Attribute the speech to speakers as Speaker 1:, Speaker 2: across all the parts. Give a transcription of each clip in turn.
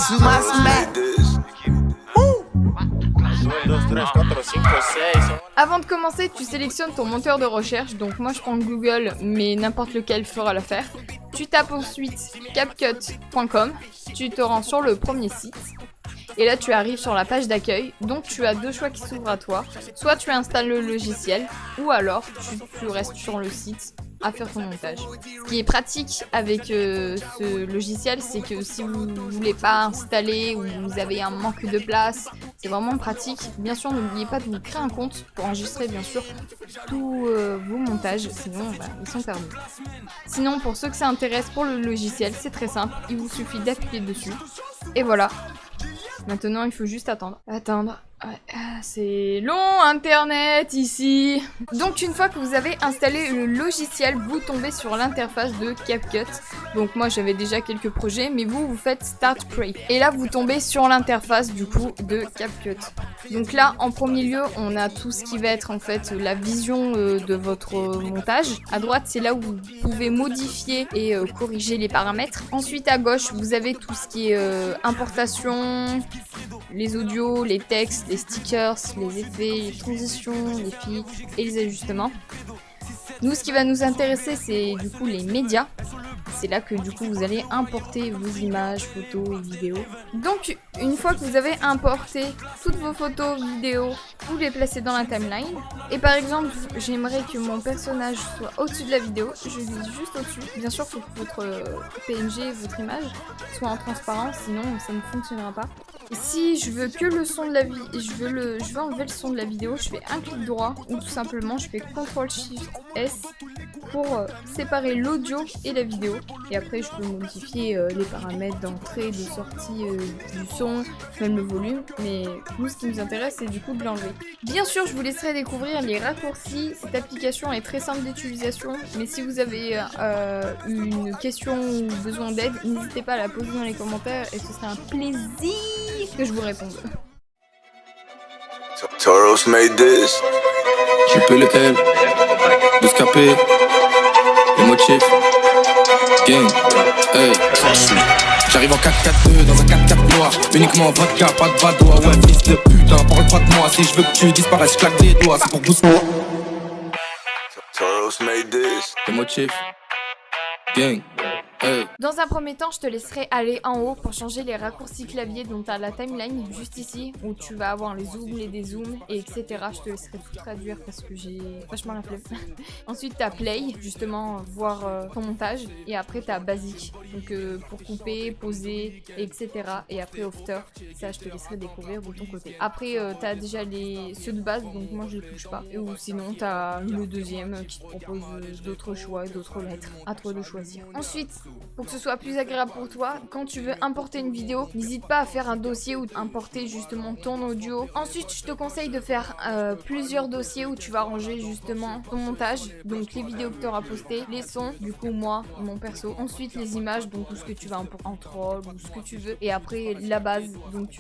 Speaker 1: sous ma smack.
Speaker 2: 1, 2, 3, 4, 5, 6.
Speaker 3: Avant de commencer, tu sélectionnes ton moteur de recherche. Donc moi je prends Google, mais n'importe lequel fera l'affaire. Tu tapes ensuite CapCut.com. Tu te rends sur le premier site. Et là tu arrives sur la page d'accueil. Donc tu as deux choix qui s'ouvrent à toi. Soit tu installes le logiciel, ou alors tu restes sur le site à faire ton montage. Ce qui est pratique avec ce logiciel, c'est que si vous ne voulez pas installer ou vous avez un manque de place, c'est vraiment pratique. Bien sûr, n'oubliez pas de vous créer un compte pour enregistrer bien sûr tous vos montages, sinon ils sont perdus. Sinon, pour ceux que ça intéresse pour le logiciel, c'est très simple, il vous suffit d'appuyer dessus. Et voilà. Maintenant, il faut juste attendre. Ouais, c'est long internet ici. Donc une fois que vous avez installé le logiciel, vous tombez sur l'interface de CapCut. Donc moi j'avais déjà quelques projets, mais vous faites Start Create. Et là vous tombez sur l'interface du coup de CapCut. Donc là en premier lieu on a tout ce qui va être en fait la vision de votre montage. À droite c'est là où vous pouvez modifier et corriger les paramètres. Ensuite à gauche vous avez tout ce qui est importation, les audios, les textes, les stickers, les effets, les transitions, les filtres et les ajustements. Nous, ce qui va nous intéresser, c'est du coup les médias. C'est là que du coup vous allez importer vos images, photos et vidéos. Donc une fois que vous avez importé toutes vos photos, vidéos, vous les placez dans la timeline. Et par exemple, j'aimerais que mon personnage soit au-dessus de la vidéo. Je vise juste au-dessus. Bien sûr, il faut que votre PNG, votre image, soit en transparence, sinon ça ne fonctionnera pas. Et si je veux que le son de la vidéo, je veux enlever le son de la vidéo, je fais un clic droit ou tout simplement je fais CTRL-SHIFT-S pour séparer l'audio et la vidéo. Et après je peux modifier les paramètres d'entrée, de sortie du son, même le volume. Mais nous ce qui nous intéresse c'est du coup de l'enlever. Bien sûr je vous laisserai découvrir les raccourcis. Cette application est très simple d'utilisation. Mais si vous avez une question ou besoin d'aide, n'hésitez pas à la poser dans les commentaires et ce sera un plaisir que je vous réponde.
Speaker 1: Toros made this.
Speaker 4: J'ai peu le L, 12 KP, les motifs, gang, hey. J'arrive en 4-4-2 dans un 4-4 noir, uniquement vodka, pas de badois. Ouais, fils de putain, parle pas de moi. Si je veux que tu disparaisses, claque des doigts, c'est pour doucement.
Speaker 1: Toros made this.
Speaker 4: Les motifs, gang. Hey.
Speaker 3: Dans un premier temps, je te laisserai aller en haut pour changer les raccourcis clavier. Donc, tu as la timeline juste ici où tu vas avoir les zooms, les dézooms, et etc. Je te laisserai tout traduire parce que j'ai vachement la flemme. Ensuite, tu as play, justement, voir ton montage. Et après, tu as basique, donc pour couper, poser, etc. Et après, after, ça, je te laisserai découvrir de ton côté. Après, tu as déjà ceux de base, donc moi, je les touche pas. Ou sinon, tu as le deuxième qui te propose d'autres choix, d'autres lettres. À toi de choisir. Ensuite, pour que ce soit plus agréable pour toi, quand tu veux importer une vidéo, n'hésite pas à faire un dossier où importer justement ton audio. Ensuite, je te conseille de faire plusieurs dossiers où tu vas ranger justement ton montage, donc les vidéos que tu auras postées, les sons, du coup moi, mon perso. Ensuite, les images, donc tout ce que tu vas importer en troll ou ce que tu veux. Et après, la base, donc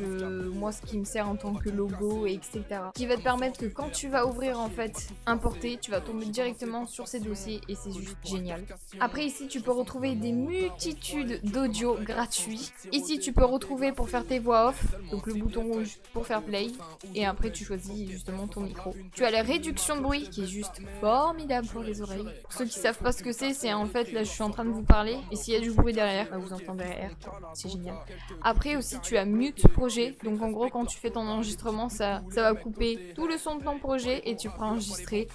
Speaker 3: moi ce qui me sert en tant que logo, et etc. Qui va te permettre que quand tu vas ouvrir en fait, importer, tu vas tomber directement sur ces dossiers et c'est juste génial. Après ici, tu peux retrouver des multitude d'audio gratuits. Ici tu peux retrouver pour faire tes voix off, donc le bouton rouge pour faire play, et après tu choisis justement ton micro. Tu as la réduction de bruit qui est juste formidable pour les oreilles. Pour ceux qui savent pas ce que c'est en fait là je suis en train de vous parler et s'il y a du bruit derrière, bah, vous entendez derrière, c'est génial. Après aussi tu as mute projet, donc en gros quand tu fais ton enregistrement ça va couper tout le son de ton projet et tu pourras enregistrer.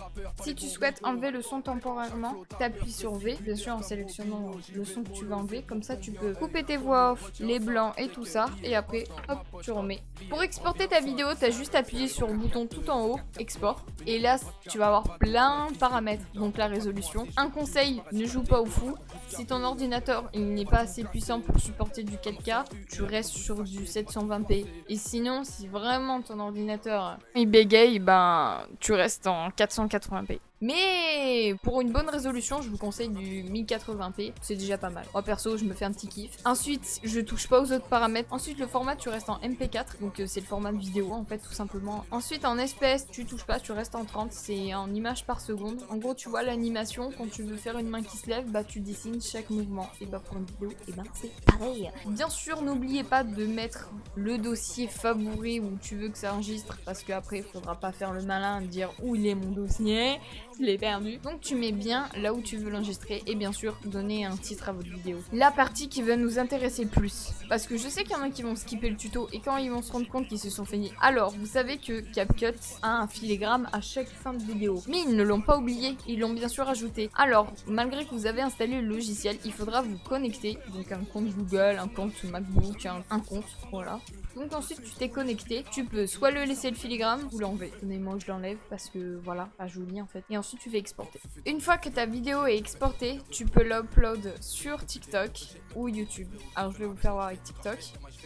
Speaker 3: Si tu souhaites enlever le son temporairement, tu appuies sur V, bien sûr en sélectionnant le son que tu vas enlever, comme ça tu peux couper tes voix off, les blancs et tout ça, et après hop tu remets. Pour exporter ta vidéo, t'as juste appuyé sur le bouton tout en haut, export, et là tu vas avoir plein de paramètres, donc la résolution. Un conseil, ne joue pas au fou, si ton ordinateur il n'est pas assez puissant pour supporter du 4K, tu restes sur du 720p, et sinon si vraiment ton ordinateur il bégaye, ben tu restes en 480p. Mais pour une bonne résolution, je vous conseille du 1080p, c'est déjà pas mal. Moi perso, je me fais un petit kiff. Ensuite, je touche pas aux autres paramètres. Ensuite, le format, tu restes en MP4, donc c'est le format de vidéo en fait, tout simplement. Ensuite, en FPS, tu touches pas, tu restes en 30, c'est en images par seconde. En gros, tu vois l'animation, quand tu veux faire une main qui se lève, bah tu dessines chaque mouvement. Et bah pour une vidéo, et ben c'est pareil. Bien sûr, n'oubliez pas de mettre le dossier favori où tu veux que ça enregistre, parce qu'après, il faudra pas faire le malin, dire où il est mon dossier, je l'ai perdu. Donc tu mets bien là où tu veux l'enregistrer et bien sûr donner un titre à votre vidéo. La partie qui va nous intéresser le plus, parce que je sais qu'il y en a qui vont skipper le tuto et quand ils vont se rendre compte qu'ils se sont finis. Alors, vous savez que CapCut a un filigrane à chaque fin de vidéo, mais ils ne l'ont pas oublié, ils l'ont bien sûr ajouté. Alors, malgré que vous avez installé le logiciel, il faudra vous connecter, donc un compte Google, un compte MacBook, un compte, voilà. Donc ensuite tu t'es connecté, tu peux soit le laisser le filigrane ou l'enlever. Moi je l'enlève parce que voilà, pas joli en fait. Et ensuite tu fais exporter. Une fois que ta vidéo est exportée, tu peux l'upload sur TikTok ou YouTube. Alors je vais vous faire voir avec TikTok.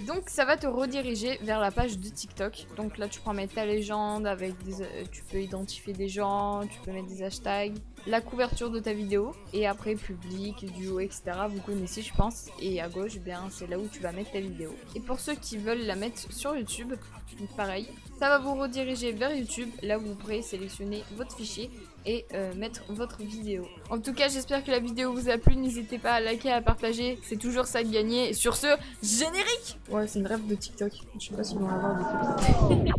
Speaker 3: Donc ça va te rediriger vers la page de TikTok. Donc là tu peux mettre ta légende avec tu peux identifier des gens, tu peux mettre des hashtags, la couverture de ta vidéo et après public, duo, etc. Vous connaissez je pense. Et à gauche, bien c'est là où tu vas mettre ta vidéo. Et pour ceux qui veulent la mettre sur YouTube, donc pareil, ça va vous rediriger vers YouTube. Là vous pourrez sélectionner votre fichier et mettre votre vidéo. En tout cas j'espère que la vidéo vous a plu, n'hésitez pas à liker, à partager, c'est toujours ça de gagner. Et sur ce, générique. Ouais c'est une rêve de TikTok, je sais pas si on va avoir des